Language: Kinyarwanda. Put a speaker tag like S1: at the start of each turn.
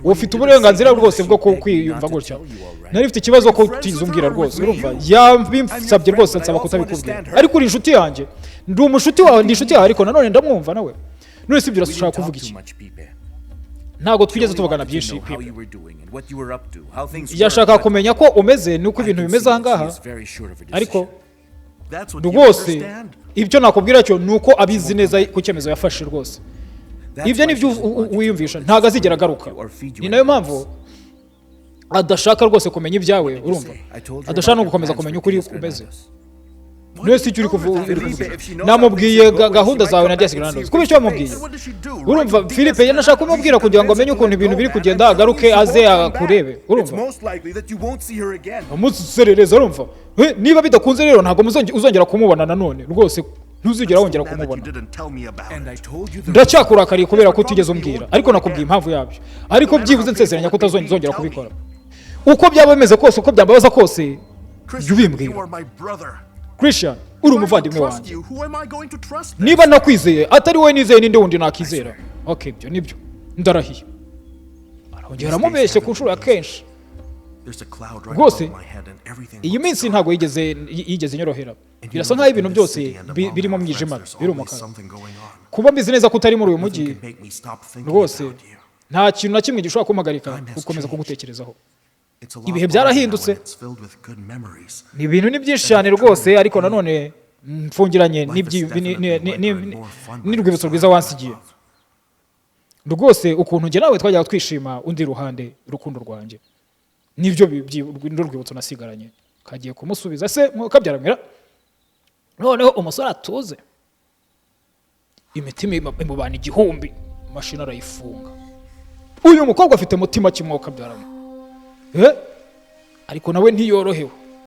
S1: ufite uburenganzira rwose bwo kwiyumva gutya. Nari mfite ikibazo ko utizumbwira rwose, urumva yambisabye rwose nsaba kutabikubwira, ariko uri inshuti yanjye, ndi umushuti wawe, ndi inshuti yawe, ariko nanone ndamwumva nawe. None si ibyo urashaka kuvuga iki? Ntago twigeze tuvugana byinshi. Yashaka kumenya ko umeze nuko ibintu bimeze ahangaha, ariko rwose ibyo nakubwira cyo nuko abizi neza ku cyemezo yafashe rwose. Ibyo nibyo wiyumvisha, ntago azigera agaruka. Ni nayo mpamvu adashaka rwose kumenya ibyawe, urumva, adashaka no gukomeza kumenya ukuri umeze. Nese icyo uri kuvuga, namubwiye gahunda zawe na Dias Grandos. Kuba icyo wamubwiye, urumva, Philippe yanashaka kumubwira kugira ngo amenye ukuntu ibintu biri kugenda, agaruke aze akurebe, urumva, umuserereza, urumva. Niba bidakunze rero ntago uzongera kumubona nanone rwose, ntuzigera wongera kumubona. Ndacyakurakariye kubera ko utigeze umbwira, ariko nakubwiye impamvu yabyo, ariko byibuze nsezeranya ko utazongera kubikora. Uko byaba bimeze kose, uko byambabaza kose, jya ubimbwira. Christian, uri umuvandimwe wanjye. Niba nakwizeye atari wowe nizeye, ninde wundi nakizera? Okay, byo nibyo, ndarahiye. Arongera amubeshye ku nshuro ya kenshi. Rwose iyi minsi ntago yigeze nyorohera. Birasa nkaho ibintu byose birimo mwijima, biri umukara. Kuba mbizi neza ko utari muri uyu mujyi, rwose nta kintu na kimwe gishobora kumpagarika gukomeza kugutekerezaho. Ibihe byarahindutse, ni ibintu ni byinshi cyane rwose, ariko nanone mfungiranye n'urwibutso rwiza wansigiye. Rwose ukuntu njye nawe twajyaga twishima undi ruhande, rukundo rwanjye, nibyo rwibutso nasigaranye. Kagiye kumusubiza se mukabyaramira, noneho umusore atuze, imitima imubana igihumbi, mashini arayifunga. Uyu mukobwa afite mutima kimwoka byaramira, ariko nawe ntiyorohewe.